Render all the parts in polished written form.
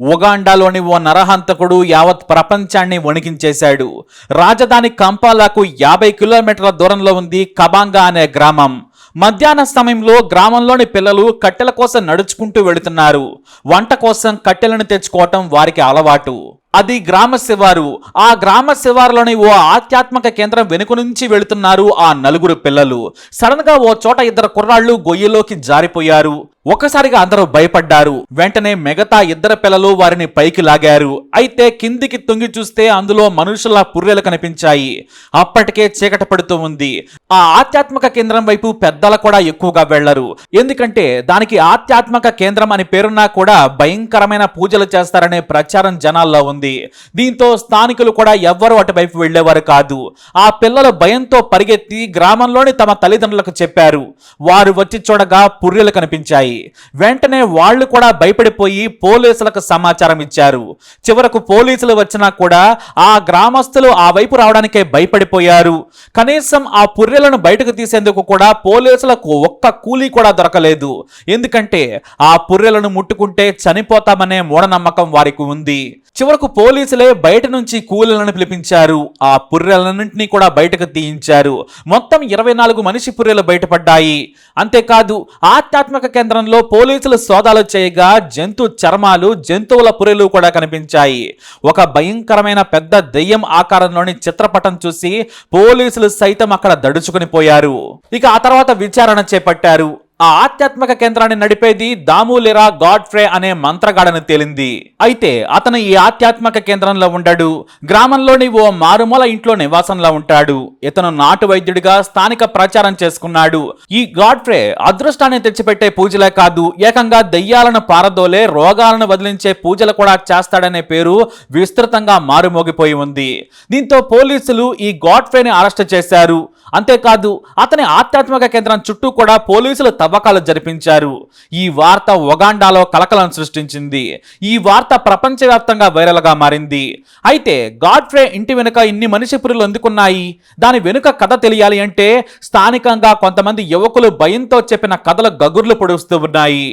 ఉగాండాలోని ఓ నరహంతకుడు యావత్ ప్రపంచాన్ని వణికించేశాడు. రాజధాని కంపాలాకు 50 కిలోమీటర్ల దూరంలో ఉంది కబాంగా అనే గ్రామం. మధ్యాహ్న సమయంలో గ్రామంలోని పిల్లలు కట్టెల కోసం నడుచుకుంటూ వెళుతున్నారు. వంట కోసం కట్టెలను తెచ్చుకోవటం వారికి అలవాటు. అది గ్రామ శివారు. ఆ గ్రామ శివారులోని ఓ ఆధ్యాత్మిక కేంద్రం వెనుక నుంచి వెళుతున్నారు ఆ నలుగురు పిల్లలు. సడన్ గా ఓ చోట ఇద్దరు కుర్రాళ్ళు గొయ్యిలోకి జారిపోయారు. ఒక్కసారిగా అందరూ భయపడ్డారు. వెంటనే మిగతా ఇద్దరు పిల్లలు వారిని పైకి లాగారు. అయితే కిందికి తొంగి చూస్తే అందులో మనుషుల పుర్రెలు కనిపించాయి. అప్పటికే చీకటి పడుతూ ఉంది. ఆ ఆధ్యాత్మిక కేంద్రం వైపు పెద్దలు కూడా ఎక్కువగా వెళ్లరు. ఎందుకంటే దానికి ఆధ్యాత్మిక కేంద్రం అని పేరున్నా కూడా భయంకరమైన పూజలు చేస్తారనే ప్రచారం జనాల్లో ఉంది. దీంతో స్థానికులు కూడా ఎవ్వరూ అటువైపు వెళ్లేవారు కాదు. ఆ పిల్లలు భయంతో పరిగెత్తి గ్రామంలోని తమ తల్లిదండ్రులకు చెప్పారు. వారు వచ్చి చూడగా పుర్రెలు కనిపించాయి. వెంటనే వాళ్ళు కూడా భయపడిపోయి పోలీసులకు సమాచారం ఇచ్చారు. చివరకు పోలీసులు వచ్చినా కూడా ఆ గ్రామస్తులు ఆ వైపు రావడానికే భయపడిపోయారు. కనీసం ఆ పుర్రెలను బయటకు తీసేందుకు కూడా పోలీసులకు ఒక్క కూలీ కూడా దొరకలేదు. ఎందుకంటే ఆ పుర్రెలను ముట్టుకుంటే చనిపోతామనే మూఢనమ్మకం వారికి ఉంది. చివరకు పోలీసులే బయట నుంచి కూలీలను పిలిపించారు. ఆ పుర్రెలన్నింటినీ కూడా బయటకు తీయించారు. మొత్తం 24 మనిషి పుర్రెలు బయటపడ్డాయి. అంతేకాదు ఆధ్యాత్మిక కేంద్రంలో పోలీసులు సోదాలు చేయగా జంతు చర్మాలు, జంతువుల పుర్రెలు కూడా కనిపించాయి. ఒక భయంకరమైన పెద్ద దెయ్యం ఆకారంలోని చిత్రపటం చూసి పోలీసులు సైతం అక్కడ దడుచుకుని పోయారు. ఇక ఆ తర్వాత విచారణ చేపట్టారు. ఆ ఆధ్యాత్మిక కేంద్రాన్ని నడిపేది దామూలిరా గాడ్ఫ్రే అనే మంత్రగాడని తేలింది. అయితే అతను ఈ ఆధ్యాత్మిక కేంద్రంలో ఉండడు. గ్రామంలోని ఓ మారుమూల ఇంట్లో నివాసంలో ఉంటాడు. ఇతను నాటు వైద్యుడిగా స్థానిక ప్రచారం చేసుకున్నాడు. ఈ గాడ్ఫ్రే అదృష్టాన్ని తెచ్చిపెట్టే పూజలే కాదు, ఏకంగా దెయ్యాలను పారదోలే, రోగాలను వదిలించే పూజలు కూడా చేస్తాడనే పేరు విస్తృతంగా మారుమోగిపోయి ఉంది. దీంతో పోలీసులు ఈ గాడ్ఫ్రేని అరెస్ట్ చేశారు. అంతేకాదు అతని ఆధ్యాత్మిక కేంద్రం చుట్టూ కూడా పోలీసులు తవ్వకాలు జరిపించారు. ఈ వార్త ఉగాండాలో కలకలం సృష్టించింది. ఈ వార్త ప్రపంచవ్యాప్తంగా వైరల్ గా మారింది. అయితే గాడ్ఫ్రే ఇంటి వెనుక ఇన్ని మనిషి పురులు ఎందుకున్నాయి? దాని వెనుక కథ తెలియాలి అంటే స్థానికంగా కొంతమంది యువకులు భయంతో చెప్పిన కథలు గగుర్లు పొడుస్తూ ఉన్నాయి.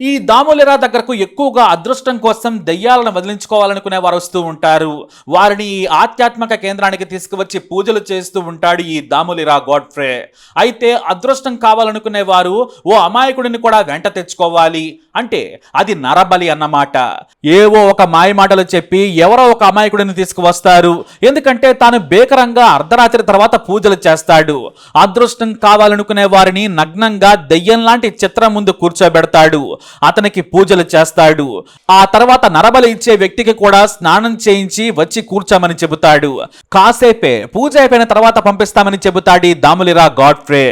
ఈ దామూలిరా దగ్గరకు ఎక్కువగా అదృష్టం కోసం దెయ్యాలను వదిలించుకోవాలనుకునే వారు వస్తూ ఉంటారు. వారిని ఈ ఆధ్యాత్మిక కేంద్రానికి తీసుకువచ్చి పూజలు చేస్తూ ఉంటాడు ఈ దామూలిరా గాడ్ఫ్రే. అయితే అదృష్టం కావాలనుకునే వారు ఓ అమాయకుడిని కూడా వెంట తెచ్చుకోవాలి. అంటే అది నరబలి అన్నమాట. ఏవో ఒక మాయమాటలు చెప్పి ఎవరో ఒక అమాయకుడిని తీసుకువస్తారు. ఎందుకంటే తాను బేకరంగా అర్ధరాత్రి తర్వాత పూజలు చేస్తాడు. అదృష్టం కావాలనుకునే వారిని నగ్నంగా దెయ్యం లాంటి చిత్రం ముందు కూర్చోబెడతాడు. అతనికి పూజలు చేస్తాడు. ఆ తర్వాత నరబలి ఇచ్చే వ్యక్తికి కూడా స్నానం చేయించి వచ్చి కూర్చోమని చెబుతాడు. కాసేపే పూజ అయిపోయిన తర్వాత పంపిస్తామని చెబుతాడు దామూలిరా గాడ్ఫ్రే.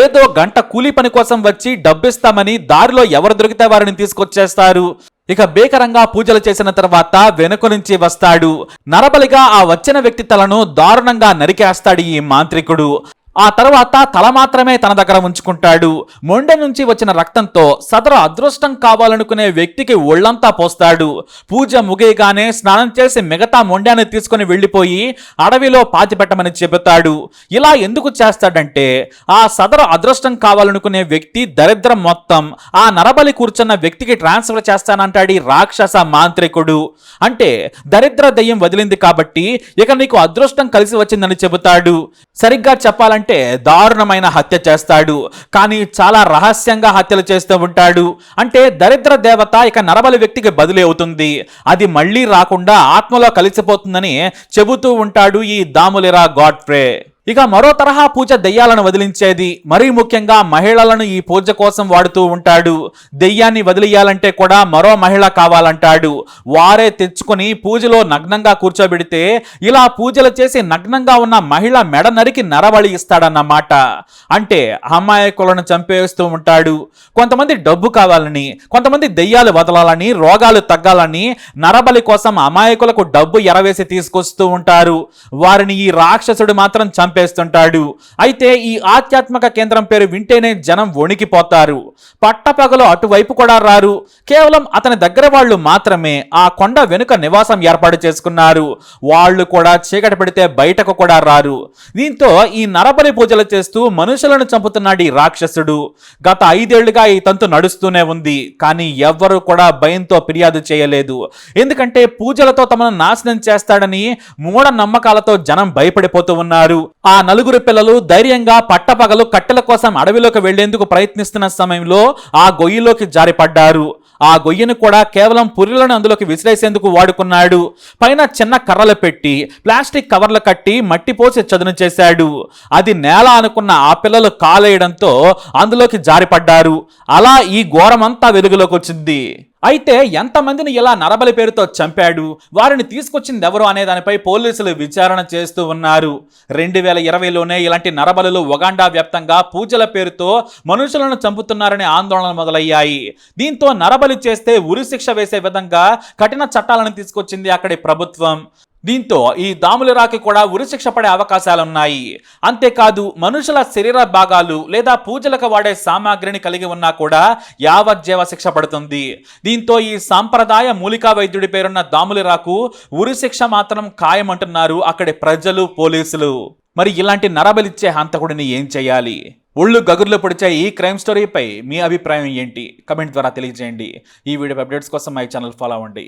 ఏదో గంట కూలీ పని కోసం వచ్చి డబ్బిస్తామని దారిలో ఎవరు దొరికితే వారిని తీసుకొచ్చేస్తారు. ఇక బేకరంగా పూజలు చేసిన తర్వాత వెనుక నుంచి వస్తాడు. నరబలిగా ఆ వచ్చిన వ్యక్తి తలను దారుణంగా నరికేస్తాడు ఈ మాంత్రికుడు. ఆ తర్వాత తల మాత్రమే తన దగ్గర ఉంచుకుంటాడు. మొండె నుంచి వచ్చిన రక్తంతో సదరు అదృష్టం కావాలనుకునే వ్యక్తికి ఒళ్లంతా పోస్తాడు. పూజ ముగియగానే స్నానం చేసి మిగతా మొండాన్ని తీసుకుని వెళ్లిపోయి అడవిలో పాతిపెట్టమని చెబుతాడు. ఇలా ఎందుకు చేస్తాడంటే ఆ సదరు అదృష్టం కావాలనుకునే వ్యక్తి దరిద్రం మొత్తం ఆ నరబలి కూర్చున్న వ్యక్తికి ట్రాన్స్ఫర్ చేస్తానంటాడు రాక్షస మాంత్రికుడు. అంటే దరిద్ర దయ్యం వదిలింది కాబట్టి ఇక నీకు అదృష్టం కలిసి వచ్చిందని చెబుతాడు. సరిగ్గా చెప్పాలంటే దారుణమైన హత్య చేస్తాడు. కానీ చాలా రహస్యంగా హత్యలు చేస్తూ ఉంటాడు. అంటే దరిద్ర దేవత ఇక నరబలి వ్యక్తికి బదిలీ అవుతుంది. అది మళ్ళీ రాకుండా ఆత్మలో కలిసిపోతుందని చెబుతూ ఉంటాడు ఈ దామూలిరా గాడ్ఫ్రే. ఇక మరో తరహా పూజ దెయ్యాలను వదిలించేది. మరీ ముఖ్యంగా మహిళలను ఈ పూజ కోసం వాడుతూ ఉంటాడు. దెయ్యాన్ని వదిలియాలంటే కూడా మరో మహిళ కావాలంటాడు. వారే తెచ్చుకొని పూజలో నగ్నంగా కూర్చోబెడితే ఇలా పూజలు చేసి నగ్నంగా ఉన్న మహిళ మెడ నరికి నరబలి ఇస్తాడన్నమాట. అంటే అమాయకులను చంపేస్తూ ఉంటాడు. కొంతమంది డబ్బు కావాలని, కొంతమంది దెయ్యాలు వదలాలని, రోగాలు తగ్గాలని నరబలి కోసం అమాయకులకు డబ్బు ఎరవేసి తీసుకొస్తూ ఉంటారు. వారిని ఈ రాక్షసుడు మాత్రం చంపేస్తుంటాడు. అయితే ఈ ఆధ్యాత్మిక కేంద్రం పేరు వింటేనే జనం వణికిపోతారు. పట్టపగలు అటువైపు కూడా రారు. కేవలం అతని దగ్గర వాళ్ళు మాత్రమే ఆ కొండ వెనుక నివాసం ఏర్పాటు చేసుకున్నారు. వాళ్ళు కూడా చీకటి పెడితే బయటకు కూడా రారు. దీంతో ఈ నరబలి పూజలు చేస్తూ మనుషులను చంపుతున్నాడు ఈ రాక్షసుడు. గత 5 ఏళ్లుగా ఈ తంతు నడుస్తూనే ఉంది. కానీ ఎవ్వరూ కూడా భయంతో ఫిర్యాదు చేయలేదు. ఎందుకంటే పూజలతో తమను నాశనం చేస్తాడని మూఢ నమ్మకాలతో జనం భయపడిపోతూ ఉన్నారు. ఆ 4 పిల్లలు ధైర్యంగా పట్టపగలు కట్టెల కోసం అడవిలోకి వెళ్లేందుకు ప్రయత్నిస్తున్న సమయంలో ఆ గొయ్యిలోకి జారిపడ్డారు. ఆ గొయ్యిని కూడా కేవలం పుర్రెలను అందులోకి విసిరేసేందుకు వాడుకున్నాడు. పైన చిన్న కర్రలు పెట్టి ప్లాస్టిక్ కవర్లు కట్టి మట్టి పోసి చదును చేశాడు. అది నేల అనుకున్న ఆ పిల్లలు కాలేయడంతో అందులోకి జారిపడ్డారు. అలా ఈ ఘోరమంతా వెలుగులోకి వచ్చింది. అయితే ఎంతమందిని ఇలా నరబలి పేరుతో చంపాడు, వారిని తీసుకొచ్చింది ఎవరు అనే దానిపై పోలీసులు విచారణ చేస్తూ ఉన్నారు. 2020లోనే ఇలాంటి నరబలులు ఉగాండా వ్యాప్తంగా పూజల పేరుతో మనుషులను చంపుతున్నారనే ఆందోళనలు మొదలయ్యాయి. దీంతో నరబలి చేస్తే ఉరిశిక్ష వేసే విధంగా కఠిన చట్టాలను తీసుకొచ్చింది అక్కడి ప్రభుత్వం. దీంతో ఈ దాములరాకి కూడా ఉరిశిక్ష పడే అవకాశాలున్నాయి. అంతేకాదు మనుషుల శరీర భాగాలు లేదా పూజలకు వాడే సామాగ్రిని కలిగి ఉన్నా కూడా యావజ్జీవ శిక్ష పడుతుంది. దీంతో ఈ సాంప్రదాయ మూలికా వైద్యుడి పేరున్న దాములరాకు ఉరిశిక్ష మాత్రం ఖాయమంటున్నారు అక్కడి ప్రజలు, పోలీసులు. మరి ఇలాంటి నరబలిచ్చే హంతకుడిని ఏం చేయాలి? ఒళ్ళు గగుర్లు పొడిచే ఈ క్రైమ్ స్టోరీపై మీ అభిప్రాయం ఏంటి? కమెంట్ ద్వారా తెలియజేయండి. ఈ వీడియో అప్డేట్స్ కోసం మై ఛానల్ ఫాలో అవ్వండి.